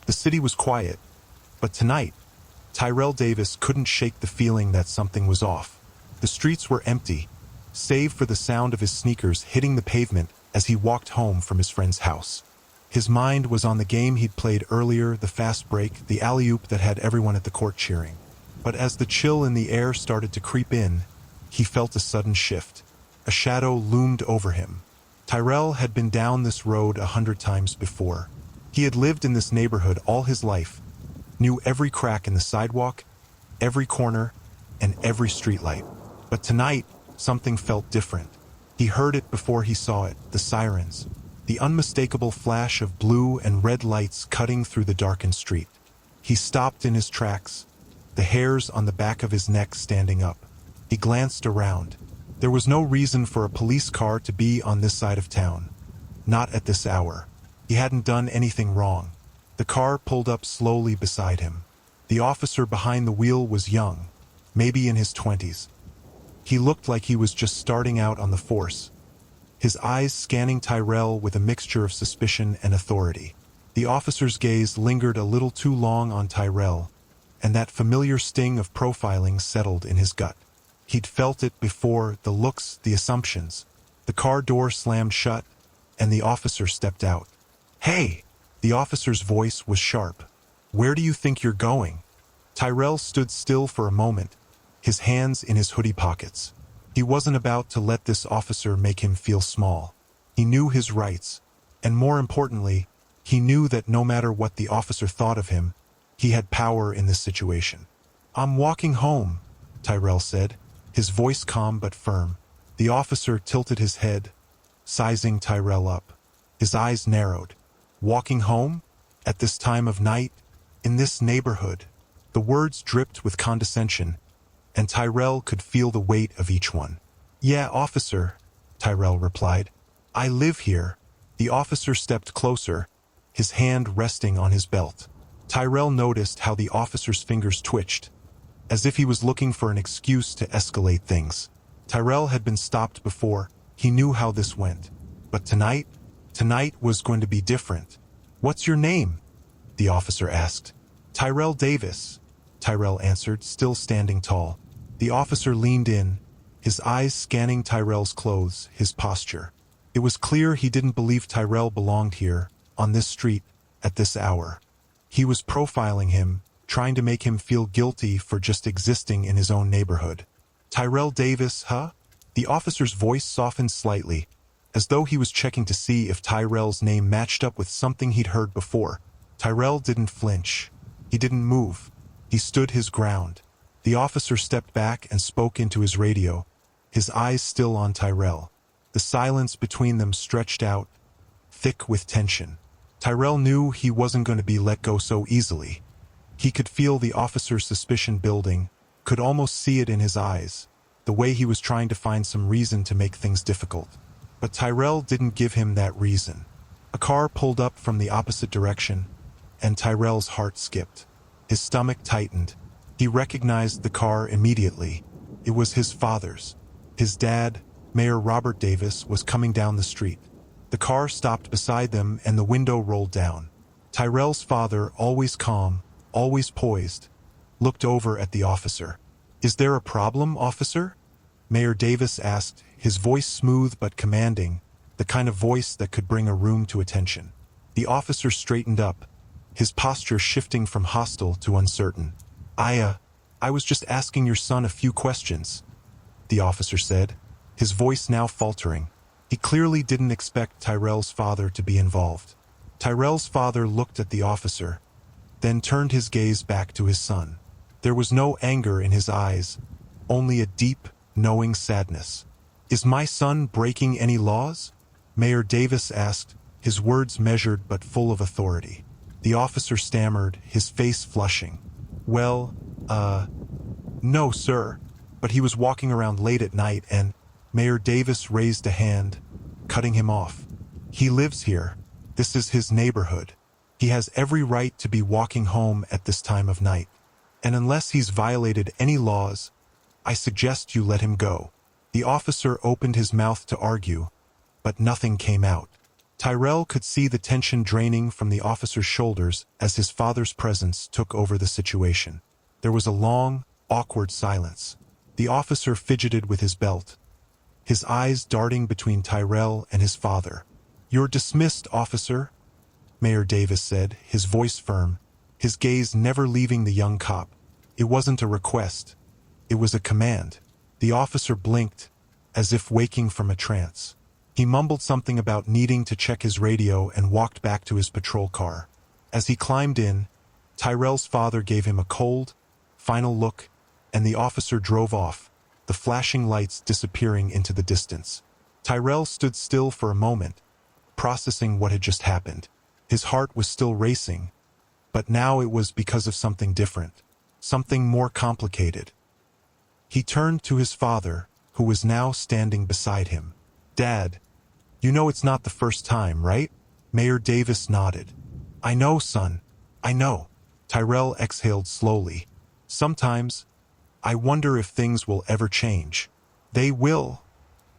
The city was quiet, but tonight, Tyrell Davis couldn't shake the feeling that something was off. The streets were empty, save for the sound of his sneakers hitting the pavement as he walked home from his friend's house. His mind was on the game he'd played earlier, the fast break, the alley-oop that had everyone at the court cheering. But as the chill in the air started to creep in, he felt a sudden shift. A shadow loomed over him. Tyrell had been down this road 100 times before. He had lived in this neighborhood all his life, knew every crack in the sidewalk, every corner, and every streetlight. But tonight, something felt different. He heard it before he saw it, the sirens, the unmistakable flash of blue and red lights cutting through the darkened street. He stopped in his tracks, the hairs on the back of his neck standing up. He glanced around. There was no reason for a police car to be on this side of town. Not at this hour. He hadn't done anything wrong. The car pulled up slowly beside him. The officer behind the wheel was young, maybe in his 20s. He looked like he was just starting out on the force, his eyes scanning Tyrell with a mixture of suspicion and authority. The officer's gaze lingered a little too long on Tyrell, and that familiar sting of profiling settled in his gut. He'd felt it before, the looks, the assumptions. The car door slammed shut, and the officer stepped out. "Hey!" The officer's voice was sharp. "Where do you think you're going?" Tyrell stood still for a moment, his hands in his hoodie pockets. He wasn't about to let this officer make him feel small. He knew his rights, and more importantly, he knew that no matter what the officer thought of him, he had power in this situation. "I'm walking home," Tyrell said, his voice calm but firm. The officer tilted his head, sizing Tyrell up. His eyes narrowed. "Walking home? At this time of night? In this neighborhood?" The words dripped with condescension, and Tyrell could feel the weight of each one. "Yeah, officer," Tyrell replied. "I live here." The officer stepped closer, his hand resting on his belt. Tyrell noticed how the officer's fingers twitched, as if he was looking for an excuse to escalate things. Tyrell had been stopped before. He knew how this went. But tonight was going to be different. "What's your name?" the officer asked. "Tyrell Davis," Tyrell answered, still standing tall. The officer leaned in, his eyes scanning Tyrell's clothes, his posture. It was clear he didn't believe Tyrell belonged here, on this street, at this hour. He was profiling him, trying to make him feel guilty for just existing in his own neighborhood. "Tyrell Davis, huh?" The officer's voice softened slightly, as though he was checking to see if Tyrell's name matched up with something he'd heard before. Tyrell didn't flinch. He didn't move. He stood his ground. The officer stepped back and spoke into his radio, his eyes still on Tyrell. The silence between them stretched out, thick with tension. Tyrell knew he wasn't going to be let go so easily. He could feel the officer's suspicion building, could almost see it in his eyes, the way he was trying to find some reason to make things difficult. But Tyrell didn't give him that reason. A car pulled up from the opposite direction, and Tyrell's heart skipped. His stomach tightened. He recognized the car immediately. It was his father's. His dad, Mayor Robert Davis, was coming down the street. The car stopped beside them and the window rolled down. Tyrell's father, always calm, always poised, looked over at the officer. "Is there a problem, officer?" Mayor Davis asked, his voice smooth but commanding, the kind of voice that could bring a room to attention. The officer straightened up, his posture shifting from hostile to uncertain. I was just asking your son a few questions," the officer said, his voice now faltering. He clearly didn't expect Tyrell's father to be involved. Tyrell's father looked at the officer, then turned his gaze back to his son. There was no anger in his eyes, only a deep, knowing sadness. "Is my son breaking any laws?" Mayor Davis asked, his words measured but full of authority. The officer stammered, his face flushing. "Well, no, sir, but he was walking around late at night and—" Mayor Davis raised a hand, cutting him off. "He lives here. This is his neighborhood. He has every right to be walking home at this time of night. And unless he's violated any laws, I suggest you let him go." The officer opened his mouth to argue, but nothing came out. Tyrell could see the tension draining from the officer's shoulders as his father's presence took over the situation. There was a long, awkward silence. The officer fidgeted with his belt, his eyes darting between Tyrell and his father. "You're dismissed, officer," Mayor Davis said, his voice firm, his gaze never leaving the young cop. It wasn't a request. It was a command. The officer blinked, as if waking from a trance. He mumbled something about needing to check his radio and walked back to his patrol car. As he climbed in, Tyrell's father gave him a cold, final look, and the officer drove off, the flashing lights disappearing into the distance. Tyrell stood still for a moment, processing what had just happened. His heart was still racing, but now it was because of something different, something more complicated. He turned to his father, who was now standing beside him. "Dad, you know it's not the first time, right?" Mayor Davis nodded. "I know, son. I know." Tyrell exhaled slowly. "Sometimes, I wonder if things will ever change." "They will,"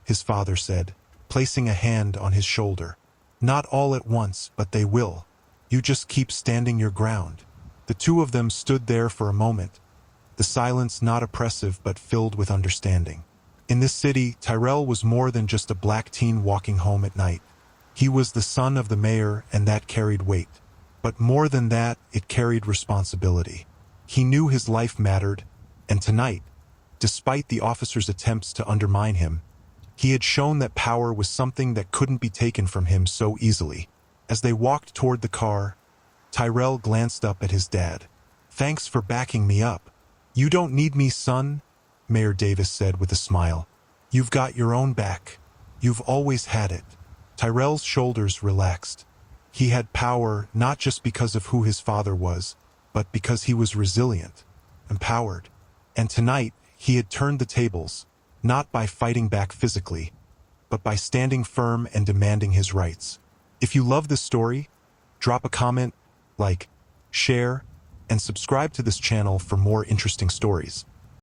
his father said, placing a hand on his shoulder. "Not all at once, but they will. You just keep standing your ground." The two of them stood there for a moment, the silence not oppressive but filled with understanding. In this city, Tyrell was more than just a black teen walking home at night. He was the son of the mayor, and that carried weight. But more than that, it carried responsibility. He knew his life mattered, and tonight, despite the officer's attempts to undermine him, he had shown that power was something that couldn't be taken from him so easily. As they walked toward the car, Tyrell glanced up at his dad. "Thanks for backing me up." "You don't need me, son," Mayor Davis said with a smile. "You've got your own back. You've always had it." Tyrell's shoulders relaxed. He had power not just because of who his father was, but because he was resilient, empowered. And tonight, he had turned the tables, not by fighting back physically, but by standing firm and demanding his rights. If you love this story, drop a comment, like, share, and subscribe to this channel for more interesting stories.